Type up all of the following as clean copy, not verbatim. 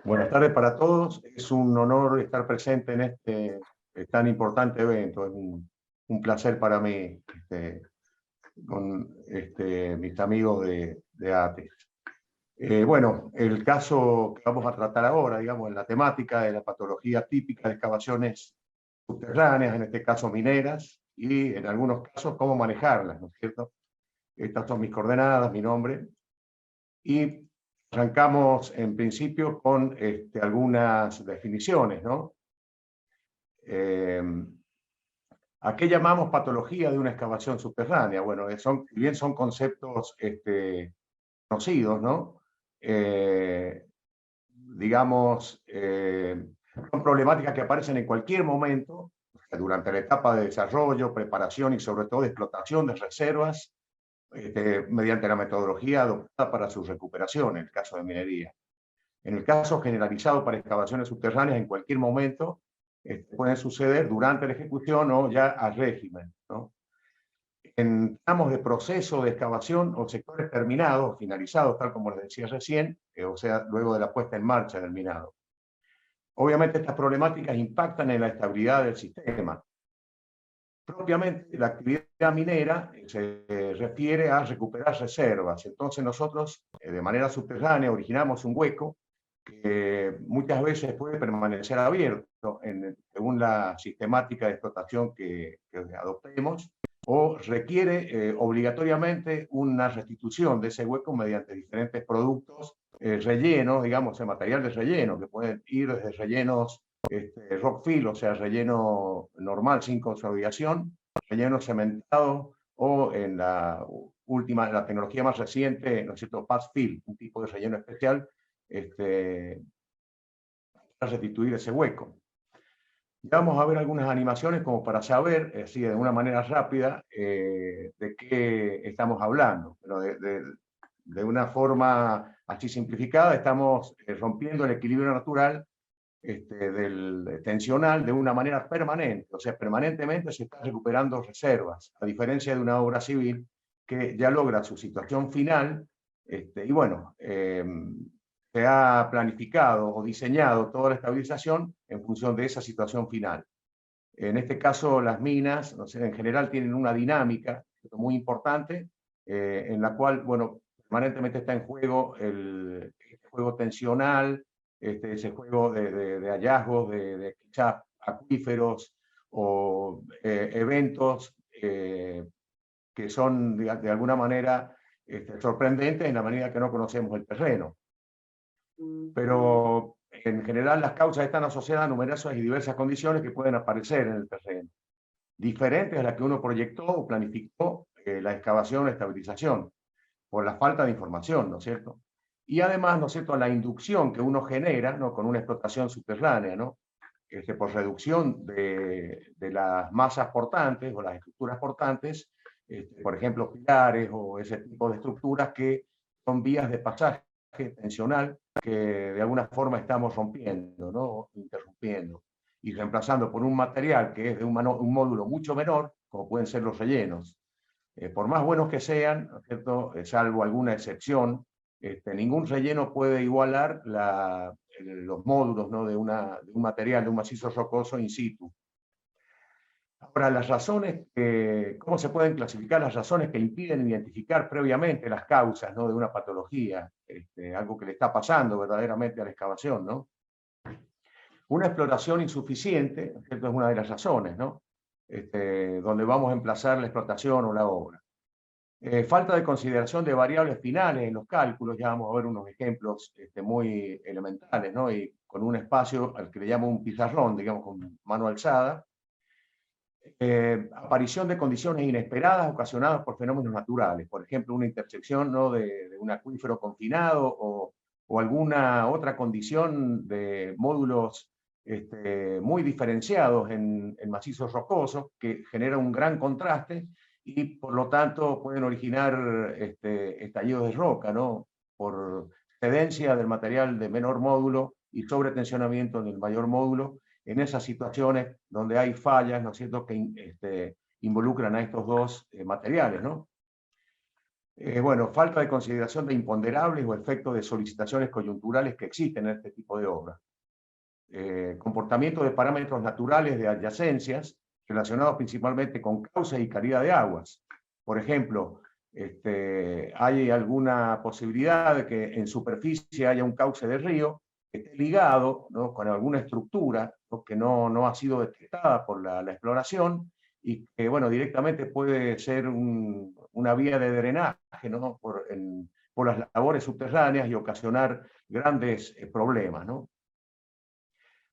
Buenas tardes para todos. Es un honor estar presente en este tan importante evento. Es un placer para mí con mis amigos de ATES. Bueno, el caso que vamos a tratar ahora, digamos, en la temática de la patología típica de excavaciones subterráneas, en este caso mineras, y en algunos casos cómo manejarlas, ¿no es cierto? Estas son mis coordenadas, mi nombre. Y arrancamos en principio con algunas definiciones, ¿no? ¿A qué llamamos patología de una excavación subterránea? Bueno, si bien son conceptos conocidos, ¿no? Digamos, son problemáticas que aparecen en cualquier momento, durante la etapa de desarrollo, preparación y sobre todo de explotación de reservas, mediante la metodología adoptada para su recuperación, en el caso de minería. En el caso generalizado para excavaciones subterráneas, en cualquier momento pueden suceder durante la ejecución o ya a régimen, ¿no? En tramos de proceso de excavación o sectores terminados, finalizados, tal como les decía recién, o sea, luego de la puesta en marcha del minado. Obviamente estas problemáticas impactan en la estabilidad del sistema. Propiamente la actividad minera se refiere a recuperar reservas. Entonces nosotros, de manera subterránea, originamos un hueco que muchas veces puede permanecer abierto según la sistemática de explotación que adoptemos, o requiere obligatoriamente una restitución de ese hueco mediante diferentes productos rellenos, digamos, el material de relleno, que pueden ir desde rellenos rock fill, o sea, relleno normal sin consolidación, relleno cementado, o en la tecnología más reciente, ¿no es cierto?, pad fill, un tipo de relleno especial para restituir ese hueco. Ya vamos a ver algunas animaciones como para saber, así de una manera rápida, de qué estamos hablando. Pero de una forma así simplificada, estamos rompiendo el equilibrio natural del tensional de una manera permanente. O sea, permanentemente se está recuperando reservas, a diferencia de una obra civil que ya logra su situación final. Y bueno, se ha planificado o diseñado toda la estabilización en función de esa situación final. En este caso, las minas, no sé, en general tienen una dinámica muy importante, en la cual, bueno, permanentemente está en juego el juego tensional, ese juego de hallazgos, de quizás acuíferos o eventos que son de alguna manera sorprendentes en la medida que no conocemos el terreno. Pero en general las causas están asociadas a numerosas y diversas condiciones que pueden aparecer en el terreno, diferentes a las que uno proyectó o planificó la excavación o estabilización, por la falta de información, ¿no es cierto? Y además, ¿no es cierto?, la inducción que uno genera, ¿no?, con una explotación subterránea, ¿no?, por reducción de las masas portantes o las estructuras portantes, por ejemplo, pilares o ese tipo de estructuras que son vías de pasaje tensional que de alguna forma estamos rompiendo, ¿no?, interrumpiendo, y reemplazando por un material que es de un módulo mucho menor, como pueden ser los rellenos. Por más buenos que sean, ¿no es cierto?, salvo alguna excepción, ningún relleno puede igualar los módulos, ¿no?, de un material, de un macizo rocoso in situ. Ahora, las razones, ¿cómo se pueden clasificar las razones que impiden identificar previamente las causas, ¿no?, de una patología? Algo que le está pasando verdaderamente a la excavación, ¿no? Una exploración insuficiente, ¿no es cierto?, es una de las razones, ¿no?, donde vamos a emplazar la explotación o la obra. Falta de consideración de variables finales en los cálculos, ya vamos a ver unos ejemplos muy elementales, ¿no?, y con un espacio al que le llamo un pizarrón, digamos, con mano alzada. Aparición de condiciones inesperadas ocasionadas por fenómenos naturales, por ejemplo, una intersección, ¿no?, de un acuífero confinado o alguna otra condición de módulos muy diferenciados en macizos rocosos que genera un gran contraste y por lo tanto pueden originar estallidos de roca, ¿no?, por cedencia del material de menor módulo y sobretensionamiento del mayor módulo, en esas situaciones donde hay fallas, ¿no es cierto?, que involucran a estos dos materiales, ¿no? Bueno, falta de consideración de imponderables o efectos de solicitaciones coyunturales que existen en este tipo de obras. Comportamiento de parámetros naturales de adyacencias relacionados principalmente con cauce y calidad de aguas. Por ejemplo, hay alguna posibilidad de que en superficie haya un cauce de río que esté ligado, ¿no?, con alguna estructura, ¿no?, que no ha sido detectada por la exploración y que, bueno, directamente puede ser una vía de drenaje, ¿no?, por las labores subterráneas y ocasionar grandes problemas, ¿no?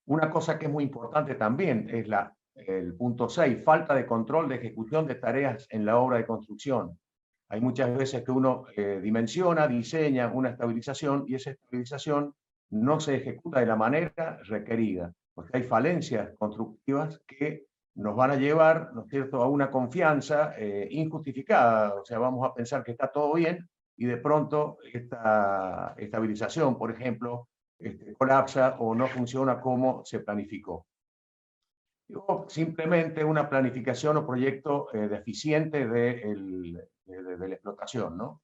Una cosa que es muy importante también es el punto 6, falta de control de ejecución de tareas en la obra de construcción. Hay muchas veces que uno dimensiona, diseña una estabilización y esa estabilización no se ejecuta de la manera requerida, porque hay falencias constructivas que nos van a llevar, ¿no es cierto?, a una confianza injustificada. O sea, vamos a pensar que está todo bien y de pronto esta estabilización, por ejemplo, colapsa o no funciona como se planificó. O simplemente una planificación o proyecto deficiente de la explotación, ¿no?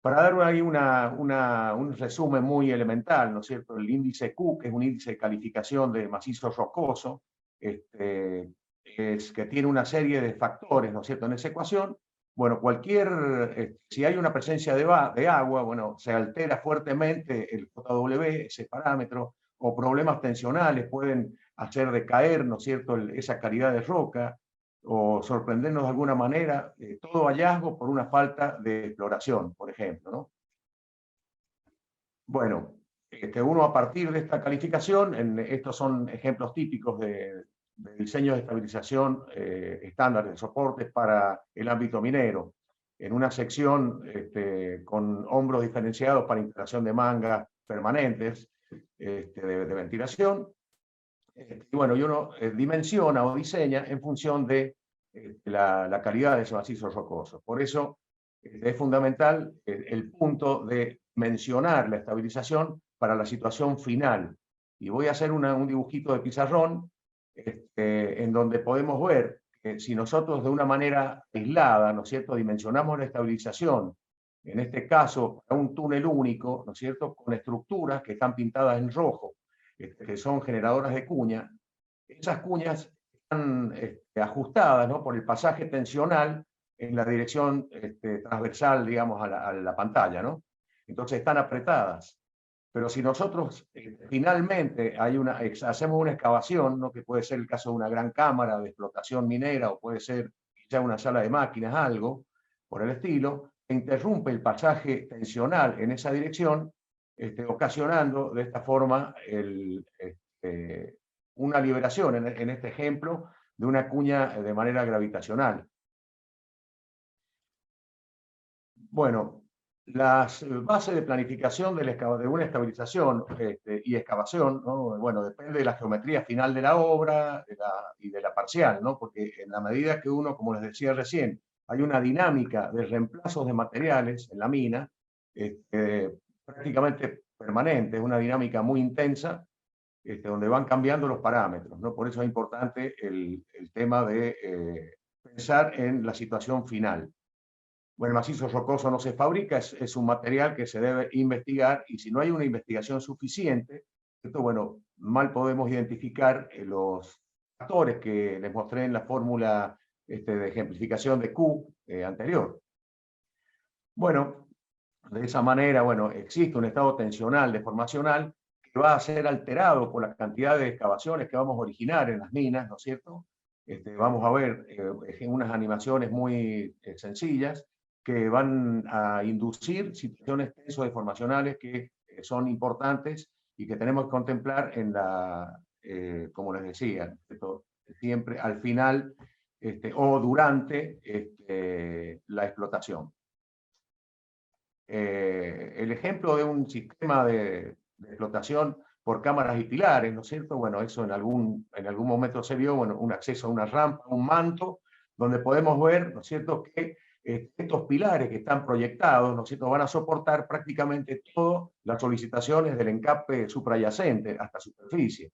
Para dar ahí un resumen muy elemental, ¿no es cierto? El índice Q, que es un índice de calificación de macizo rocoso, que tiene una serie de factores, ¿no es cierto?, en esa ecuación. Bueno, si hay una presencia de agua, bueno, se altera fuertemente el JW, ese parámetro, o problemas tensionales pueden hacer decaer, ¿no es cierto?, esa calidad de roca, o sorprendernos de alguna manera, todo hallazgo por una falta de exploración, por ejemplo, ¿no? Bueno, uno a partir de esta calificación, estos son ejemplos típicos de diseños de estabilización estándar de soportes para el ámbito minero. En una sección con hombros diferenciados para instalación de mangas permanentes de ventilación. Y bueno, y uno dimensiona o diseña en función de la calidad de ese macizo rocoso. Por eso es fundamental el punto de mencionar la estabilización para la situación final. Y voy a hacer un dibujito de pizarrón en donde podemos ver que si nosotros de una manera aislada, ¿no es cierto?, dimensionamos la estabilización, en este caso para un túnel único, ¿no es cierto?, con estructuras que están pintadas en rojo, que son generadoras de cuña. Esas cuñas están ajustadas, ¿no?, por el pasaje tensional en la dirección transversal, digamos, a la pantalla, ¿no? Entonces están apretadas. Pero si nosotros finalmente hacemos una excavación, ¿no?, que puede ser el caso de una gran cámara de explotación minera o puede ser ya una sala de máquinas, algo por el estilo, que interrumpe el pasaje tensional en esa dirección, ocasionando de esta forma una liberación, en este ejemplo, de una cuña de manera gravitacional. Bueno, las bases de planificación de una estabilización y excavación, ¿no?, bueno, depende de la geometría final de la obra y de la parcial, ¿no?, porque en la medida que uno, como les decía recién, hay una dinámica de reemplazos de materiales en la mina, prácticamente permanente, es una dinámica muy intensa, donde van cambiando los parámetros, ¿no? Por eso es importante el tema de pensar en la situación final. Bueno, el macizo rocoso no se fabrica, es un material que se debe investigar y si no hay una investigación suficiente, esto, bueno, mal podemos identificar los factores que les mostré en la fórmula de ejemplificación de Q anterior. Bueno, de esa manera, bueno, existe un estado tensional deformacional que va a ser alterado por la cantidad de excavaciones que vamos a originar en las minas, ¿no es cierto? Vamos a ver unas animaciones muy sencillas que van a inducir situaciones tensodeformacionales que son importantes y que tenemos que contemplar como les decía, siempre al final o durante la explotación. El ejemplo de un sistema de explotación por cámaras y pilares, ¿no es cierto? Bueno, eso en algún momento se vio, bueno, un acceso a una rampa, un manto, donde podemos ver, ¿no es cierto?, que estos pilares que están proyectados, ¿no es cierto?, van a soportar prácticamente todas las solicitaciones del encape suprayacente hasta superficie.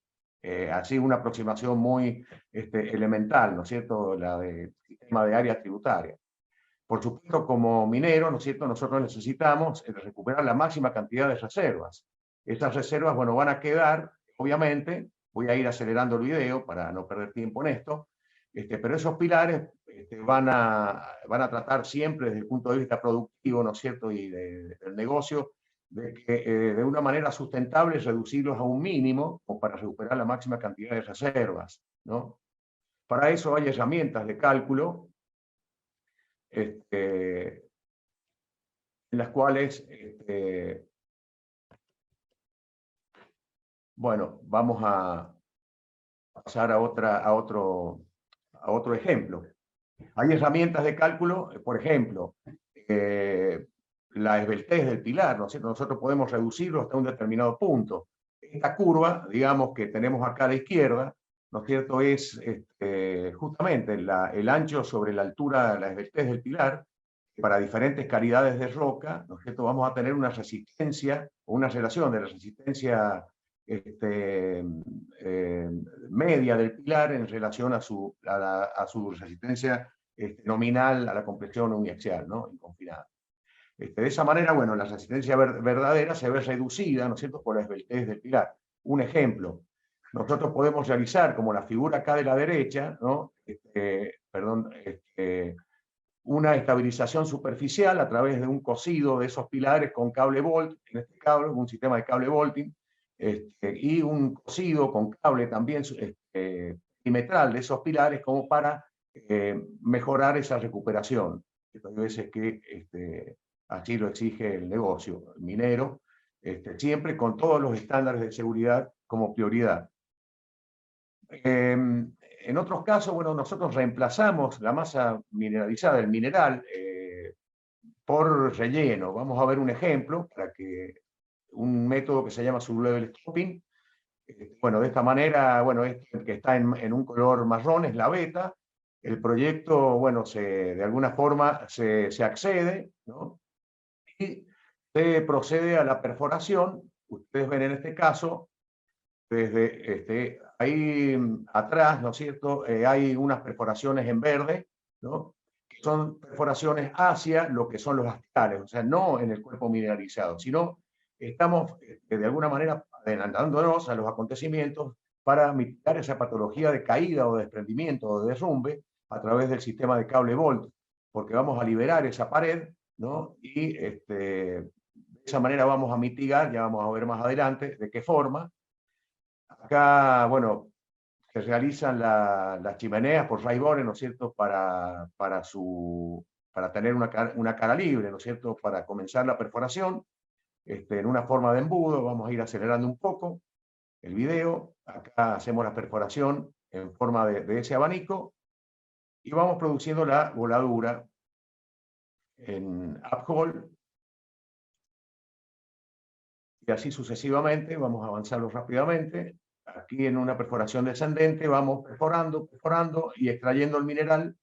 Así una aproximación muy elemental, ¿no es cierto?, la del sistema de área tributaria. Por supuesto, como minero, ¿no es cierto?, nosotros necesitamos recuperar la máxima cantidad de reservas. Estas reservas, bueno, van a quedar, obviamente, voy a ir acelerando el video para no perder tiempo en esto, pero esos pilares van a tratar siempre desde el punto de vista productivo, ¿no es cierto?, y del negocio, de que de una manera sustentable reducirlos a un mínimo o para recuperar la máxima cantidad de reservas, ¿no? Para eso hay herramientas de cálculo en las cuales, bueno, vamos a pasar a otro ejemplo. Hay herramientas de cálculo, por ejemplo, la esbeltez del pilar, ¿no es cierto? Nosotros podemos reducirlo hasta un determinado punto. Esta curva, digamos, que tenemos acá a la izquierda, ¿no es cierto?, es justamente el ancho sobre la altura, la esbeltez del pilar. Para diferentes calidades de roca, ¿no es cierto?, vamos a tener una resistencia, o una relación de la resistencia media del pilar en relación a su resistencia nominal a la compresión uniaxial, ¿no?, inconfinada. De esa manera, bueno, la resistencia verdadera se ve reducida, ¿no es cierto?, por la esbeltez del pilar. Un ejemplo, nosotros podemos realizar, como la figura acá de la derecha, ¿no?, una estabilización superficial a través de un cosido de esos pilares con cable Bolt, en este cable, un sistema de cable Bolting, y un cosido con cable también perimetral de esos pilares como para mejorar esa recuperación. Hay veces que así lo exige el negocio minero, siempre con todos los estándares de seguridad como prioridad. En otros casos, bueno, nosotros reemplazamos la masa mineralizada, el mineral, por relleno. Vamos a ver un ejemplo para que un método que se llama sublevel stopping. Bueno, de esta manera, bueno, este que está en un color marrón es la beta. El proyecto, bueno, de alguna forma se accede, ¿no?, y se procede a la perforación. Ustedes ven en este caso, desde ahí atrás, ¿no es cierto?, hay unas perforaciones en verde, ¿no?, que son perforaciones hacia lo que son los astrales, o sea, no en el cuerpo mineralizado, sino estamos de alguna manera adelantándonos a los acontecimientos para mitigar esa patología de caída o de desprendimiento o de derrumbe a través del sistema de cable Bolt, porque vamos a liberar esa pared, ¿no?, y de esa manera vamos a mitigar, ya vamos a ver más adelante de qué forma. Acá, bueno, se realizan las chimeneas por raíbones, ¿no es cierto?, para tener una cara libre, ¿no es cierto?, para comenzar la perforación, en una forma de embudo. Vamos a ir acelerando un poco el video. Acá hacemos la perforación en forma de ese abanico y vamos produciendo la voladura en uphole. Y así sucesivamente, vamos a avanzarlo rápidamente. Aquí en una perforación descendente vamos perforando y extrayendo el mineral.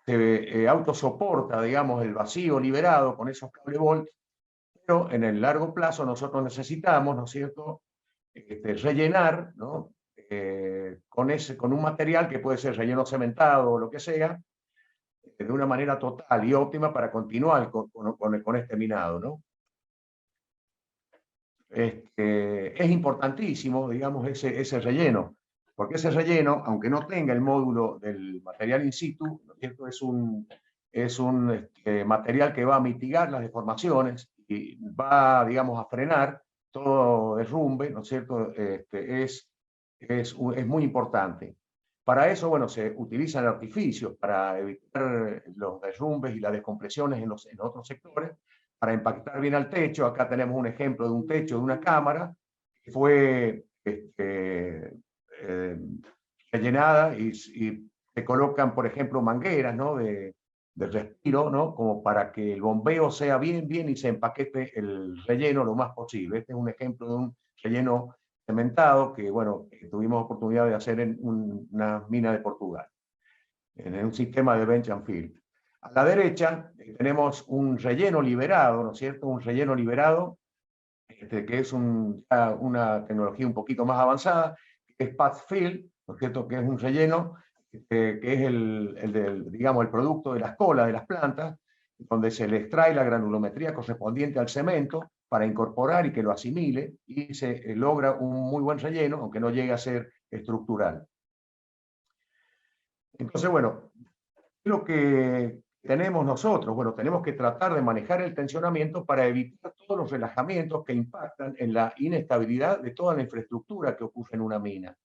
Se autosoporta, digamos, el vacío liberado con esos cable Bolt, pero en el largo plazo nosotros necesitamos, ¿no es cierto?, rellenar, ¿no?, con un material que puede ser relleno cementado o lo que sea, de una manera total y óptima para continuar con este minado, ¿no? Es importantísimo, digamos, ese relleno, porque ese relleno, aunque no tenga el módulo del material in situ, ¿no es cierto?, es un material que va a mitigar las deformaciones y va, digamos, a frenar todo derrumbe, ¿no es cierto?, es muy importante. Para eso, bueno, se utilizan artificios para evitar los derrumbes y las descompresiones en los otros sectores, para impactar bien al techo. Acá tenemos un ejemplo de un techo de una cámara que fue rellenada y se colocan, por ejemplo, mangueras, ¿no?, de respiro, ¿no?, como para que el bombeo sea bien y se empaquete el relleno lo más posible. Este es un ejemplo de un relleno cementado que, bueno, tuvimos oportunidad de hacer en una mina de Portugal, en un sistema de bench and fill. A la derecha tenemos un relleno liberado, ¿no es cierto?, un relleno liberado, que es una tecnología un poquito más avanzada, que es path fill, ¿no es cierto?, que es un relleno que es digamos, el producto de las colas de las plantas, donde se le extrae la granulometría correspondiente al cemento para incorporar y que lo asimile, y se logra un muy buen relleno, aunque no llegue a ser estructural. Entonces, bueno, lo que tenemos nosotros, bueno, tenemos que tratar de manejar el tensionamiento para evitar todos los relajamientos que impactan en la inestabilidad de toda la infraestructura que ocurre en una mina.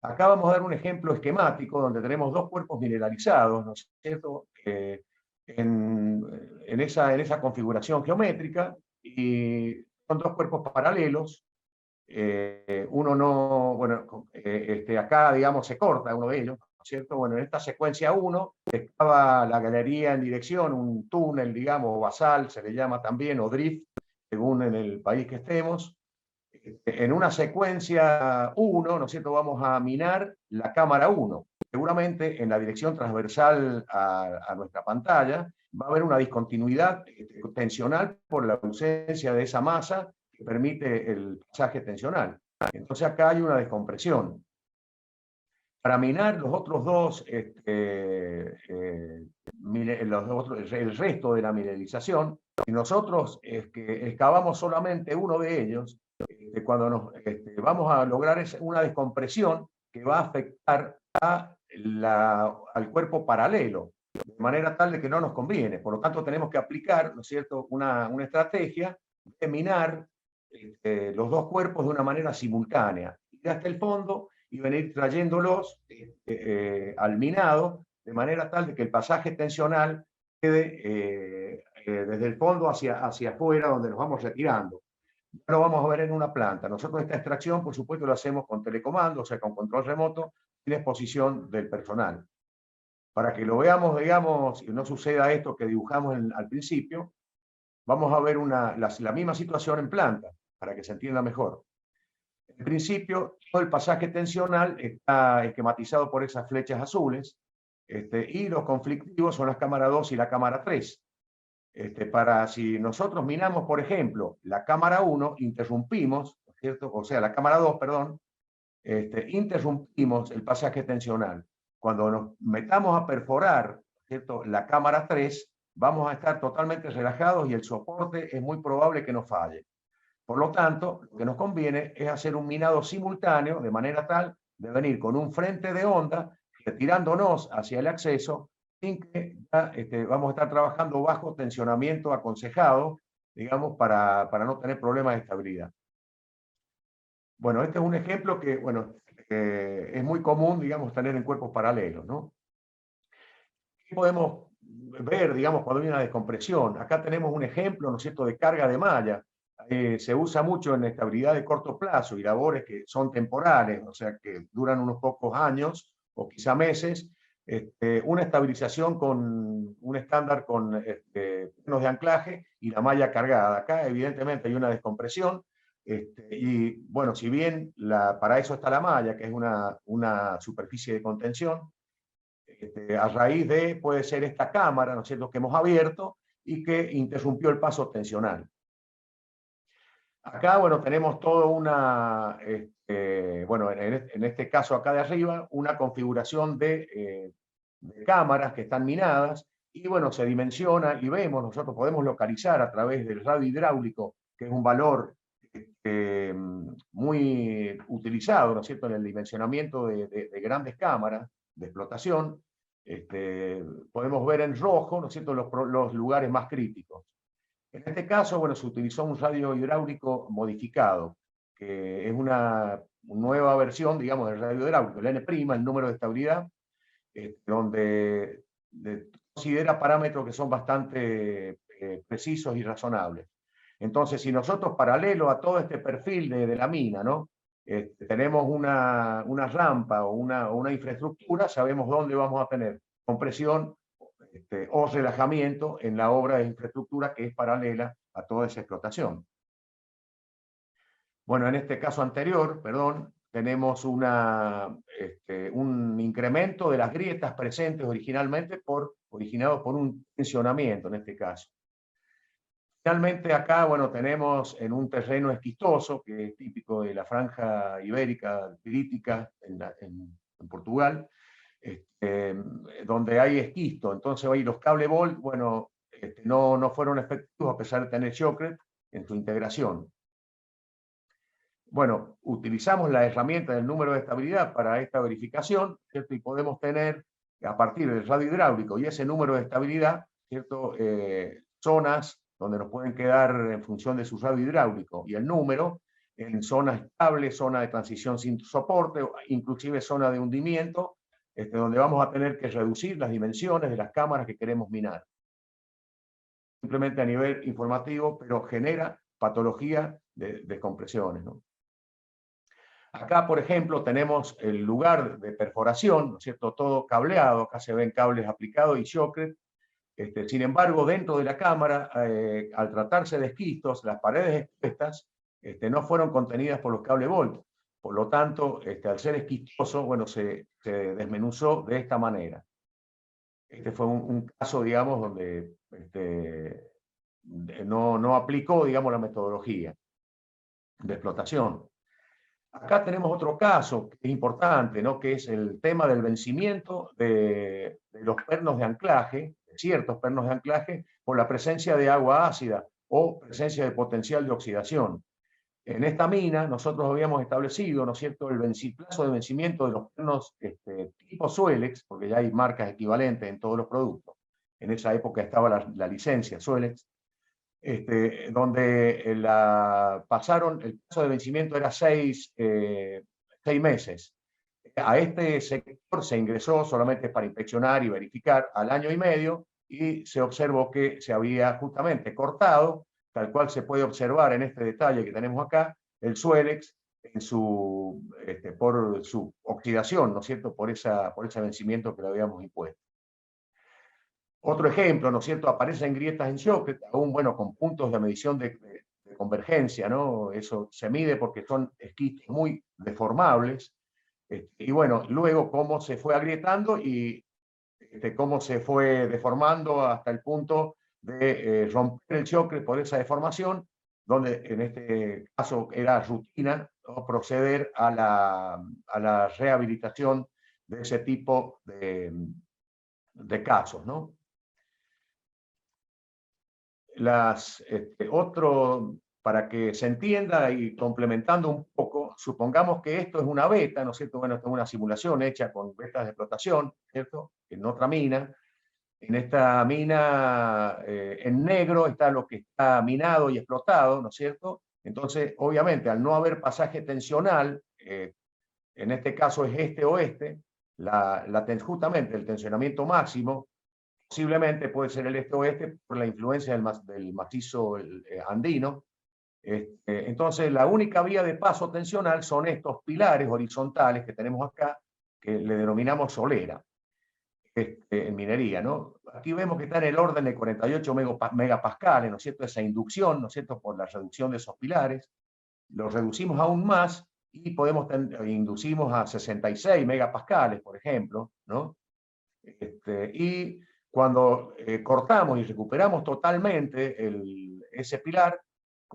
Acá vamos a dar un ejemplo esquemático donde tenemos dos cuerpos mineralizados, ¿no es cierto? En esa configuración geométrica, y son dos cuerpos paralelos. Uno no, bueno, acá, digamos, se corta uno de ellos, ¿no es cierto? Bueno, en esta secuencia 1 estaba la galería en dirección, un túnel, digamos, basal, se le llama también, o drift, según en el país que estemos. En una secuencia 1, ¿no es cierto?, vamos a minar la cámara 1. Seguramente en la dirección transversal a nuestra pantalla va a haber una discontinuidad tensional por la ausencia de esa masa que permite el pasaje tensional. Entonces acá hay una descompresión. Para minar los otros dos, el resto de la mineralización, y nosotros excavamos solamente uno de ellos, cuando vamos a lograr una descompresión que va a afectar al cuerpo paralelo, de manera tal de que no nos conviene. Por lo tanto, tenemos que aplicar, ¿no es cierto?, una estrategia de minar los dos cuerpos de una manera simultánea, ir hasta el fondo y venir trayéndolos al minado, de manera tal de que el pasaje tensional quede desde el fondo hacia afuera, donde nos vamos retirando. Ya lo vamos a ver en una planta. Nosotros esta extracción, por supuesto, lo hacemos con telecomando, o sea, con control remoto, sin exposición del personal. Para que lo veamos, digamos, y no suceda esto que dibujamos al principio, vamos a ver la misma situación en planta, para que se entienda mejor. En principio, todo el pasaje tensional está esquematizado por esas flechas azules, y los conflictivos son las cámaras 2 y la cámara 3. Para si nosotros minamos, por ejemplo, la cámara 1, interrumpimos, ¿cierto? O sea, la cámara 2, perdón, interrumpimos el pasaje tensional. Cuando nos metamos a perforar, ¿cierto?, la cámara 3, vamos a estar totalmente relajados y el soporte es muy probable que nos falle. Por lo tanto, lo que nos conviene es hacer un minado simultáneo, de manera tal de venir con un frente de onda, retirándonos hacia el acceso, sin que vamos a estar trabajando bajo tensionamiento aconsejado, digamos, para no tener problemas de estabilidad. Bueno, este es un ejemplo que, bueno, es muy común, digamos, tener en cuerpos paralelos, ¿no? ¿Qué podemos ver, digamos, cuando hay una descompresión? Acá tenemos un ejemplo, ¿no es cierto?, de carga de malla. Se usa mucho en estabilidad de corto plazo y labores que son temporales, o sea, que duran unos pocos años o quizá meses. Una estabilización con un estándar con frenos de anclaje y la malla cargada. Acá, evidentemente, hay una descompresión. Y bueno, si bien para eso está la malla, que es una superficie de contención, a raíz de, puede ser esta cámara, ¿no es cierto?, que hemos abierto y que interrumpió el paso tensional. Acá, bueno, tenemos toda bueno, en este caso acá de arriba, una configuración de cámaras que están minadas, y bueno, se dimensiona y vemos, nosotros podemos localizar a través del radio hidráulico, que es un valor muy utilizado, ¿no es cierto?, en el dimensionamiento de grandes cámaras de explotación. Podemos ver en rojo, ¿no es cierto?, los lugares más críticos. En este caso, bueno, se utilizó un radio hidráulico modificado, que es una nueva versión, digamos, del radio hidráulico, el N', el número de estabilidad, donde considera parámetros que son bastante precisos y razonables. Entonces, si nosotros, paralelo a todo este perfil de la mina, ¿no?, tenemos una rampa o una infraestructura, sabemos dónde vamos a tener compresión o relajamiento en la obra de infraestructura que es paralela a toda esa explotación. Bueno, en este caso anterior, perdón, tenemos un incremento de las grietas presentes originalmente originados por un tensionamiento en este caso. Finalmente acá, bueno, tenemos en un terreno esquistoso, que es típico de la franja ibérica pirítica en Portugal, donde hay esquisto. Entonces hoy los cable Bolt, bueno, no fueron efectivos a pesar de tener Shockrete en su integración. Bueno, utilizamos la herramienta del número de estabilidad para esta verificación, ¿cierto? Y podemos tener, a partir del radio hidráulico y ese número de estabilidad, ¿cierto? Zonas donde nos pueden quedar en función de su radio hidráulico y el número, en zonas estables, zona de transición sin soporte, inclusive zona de hundimiento, donde vamos a tener que reducir las dimensiones de las cámaras que queremos minar. Simplemente a nivel informativo, pero genera patología de compresiones, ¿no? Acá, por ejemplo, tenemos el lugar de perforación, ¿no es cierto? Todo cableado, acá se ven cables aplicados y Shockrete. Sin embargo, dentro de la cámara, al tratarse de esquistos, las paredes expuestas no fueron contenidas por los cable Bolt. Por lo tanto, al ser esquistoso, bueno, se desmenuzó de esta manera. Este fue un caso, digamos, donde no aplicó, digamos, la metodología de explotación. Acá tenemos otro caso que es importante, ¿no? Que es el tema del vencimiento de los pernos de anclaje, de ciertos pernos de anclaje, por la presencia de agua ácida o presencia de potencial de oxidación. En esta mina nosotros habíamos establecido, ¿no es cierto?, el plazo de vencimiento de los pernos tipo Soelex, porque ya hay marcas equivalentes en todos los productos. En esa época estaba la licencia Soelex, donde pasaron, el plazo de vencimiento era 6 meses. A este sector se ingresó solamente para inspeccionar y verificar al año y medio y se observó que se había justamente cortado, tal cual se puede observar en este detalle que tenemos acá, el Soelex por su oxidación, ¿no es cierto?, por ese vencimiento que le habíamos impuesto. Otro ejemplo, ¿no es cierto?, aparecen grietas en Shockrete, aún, bueno, con puntos de medición de convergencia, ¿no? Eso se mide porque son esquistos muy deformables. Y bueno, luego cómo se fue agrietando y cómo se fue deformando hasta el punto de romper el Shockrete por esa deformación, donde en este caso era rutina, ¿no?, proceder a la rehabilitación de ese tipo de casos, ¿no? Para que se entienda y complementando un poco, supongamos que esto es una beta, ¿no es cierto? Bueno, esto es una simulación hecha con betas de explotación, ¿cierto? En otra mina. En esta mina, en negro, está lo que está minado y explotado, ¿no es cierto? Entonces, obviamente, al no haber pasaje tensional, en este caso es este-oeste, justamente el tensionamiento máximo, posiblemente puede ser el este-oeste por la influencia del macizo andino. Entonces, la única vía de paso tensional son estos pilares horizontales que tenemos acá, que le denominamos solera, en minería, ¿no? Aquí vemos que está en el orden de 48 megapascales, ¿no es cierto? Esa inducción, ¿no es cierto?, por la reducción de esos pilares. Los reducimos aún más y inducimos a 66 megapascales, por ejemplo, ¿no? Y cuando cortamos y recuperamos totalmente ese pilar,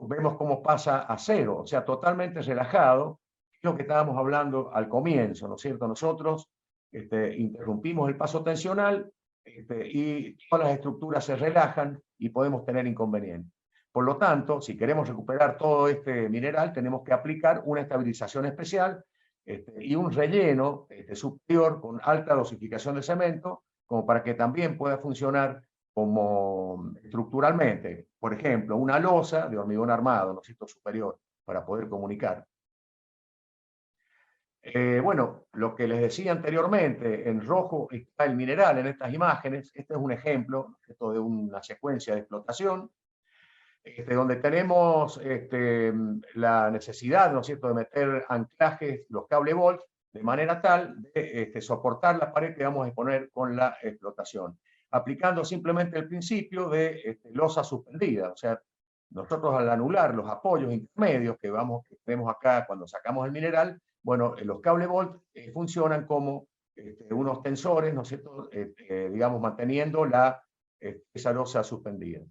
vemos cómo pasa a cero, o sea, totalmente relajado, es lo que estábamos hablando al comienzo, ¿no es cierto? Nosotros interrumpimos el paso tensional y todas las estructuras se relajan y podemos tener inconvenientes. Por lo tanto, si queremos recuperar todo este mineral, tenemos que aplicar una estabilización especial y un relleno superior con alta dosificación de cemento, como para que también pueda funcionar como estructuralmente. Por ejemplo, una losa de hormigón armado, ¿no es cierto?, superior, para poder comunicar. Bueno, lo que les decía anteriormente, en rojo está el mineral en estas imágenes. Este es un ejemplo, esto de una secuencia de explotación, donde tenemos la necesidad, ¿no es cierto?, de meter anclajes, los cable Bolt, de manera tal de soportar la pared que vamos a exponer con la explotación, aplicando simplemente el principio de losa suspendida. O sea, nosotros al anular los apoyos intermedios que tenemos acá cuando sacamos el mineral, bueno, los cable Bolt funcionan como unos tensores, ¿no es cierto?, digamos, manteniendo esa losa suspendida.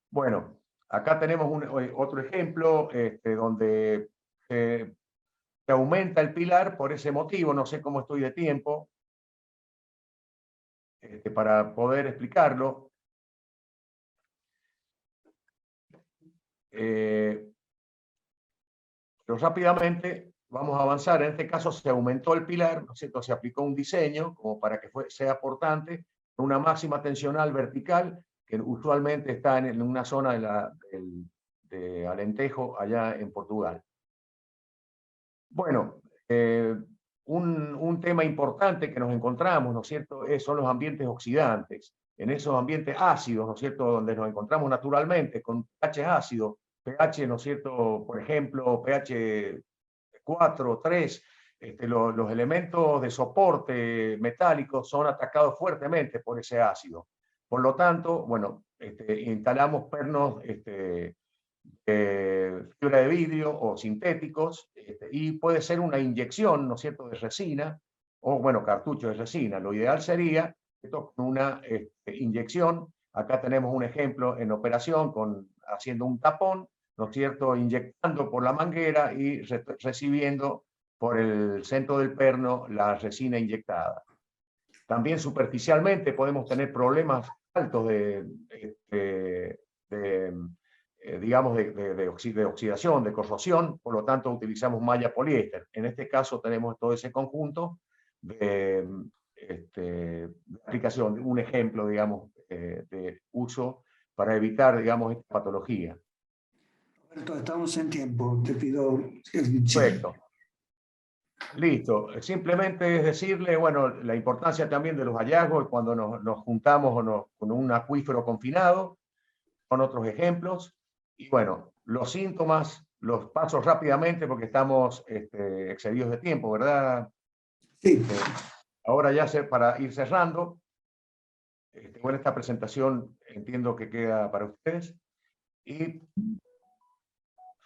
Bueno, acá tenemos otro ejemplo donde se aumenta el pilar por ese motivo. No sé cómo estoy de tiempo para poder explicarlo. Pero rápidamente vamos a avanzar. En este caso se aumentó el pilar, ¿no es cierto? Se aplicó un diseño como para que sea portante, una máxima tensional vertical, que usualmente está en una zona de Alentejo, allá en Portugal. Bueno, un tema importante que nos encontramos, ¿no es cierto?, son los ambientes oxidantes. En esos ambientes ácidos, ¿no es cierto?, donde nos encontramos naturalmente con pH ácidos, pH, ¿no es cierto?, por ejemplo, pH 4, 3, los elementos de soporte metálicos son atacados fuertemente por ese ácido. Por lo tanto, bueno, instalamos pernos fibra de vidrio o sintéticos, y puede ser una inyección, ¿no es cierto?, de resina, o bueno, cartucho de resina. Lo ideal sería una inyección. Acá tenemos un ejemplo en operación haciendo un tapón, ¿no es cierto?, inyectando por la manguera y recibiendo por el centro del perno la resina inyectada. También superficialmente podemos tener problemas altos digamos, de oxidación, de corrosión, por lo tanto utilizamos malla poliéster. En este caso tenemos todo ese conjunto de aplicación, un ejemplo, digamos, de uso para evitar, digamos, esta patología. Roberto, estamos en tiempo, te pido... Perfecto. Listo. Simplemente es decirle, bueno, la importancia también de los hallazgos cuando nos juntamos con un acuífero confinado, con otros ejemplos. Y bueno, los síntomas los paso rápidamente porque estamos excedidos de tiempo, ¿verdad? Sí. Ahora ya para ir cerrando, bueno, esta presentación entiendo que queda para ustedes. Y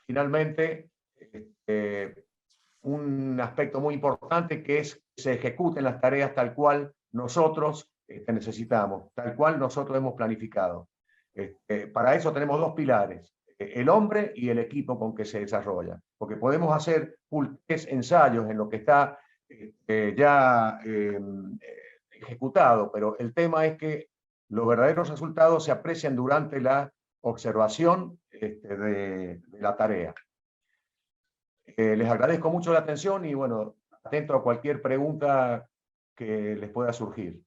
finalmente, un aspecto muy importante que es que se ejecuten las tareas tal cual nosotros necesitamos, tal cual nosotros hemos planificado. Para eso tenemos dos pilares, el hombre y el equipo con que se desarrolla, porque podemos hacer ensayos en lo que está ya ejecutado, pero el tema es que los verdaderos resultados se aprecian durante la observación de la tarea. Les agradezco mucho la atención y bueno, atento a cualquier pregunta que les pueda surgir.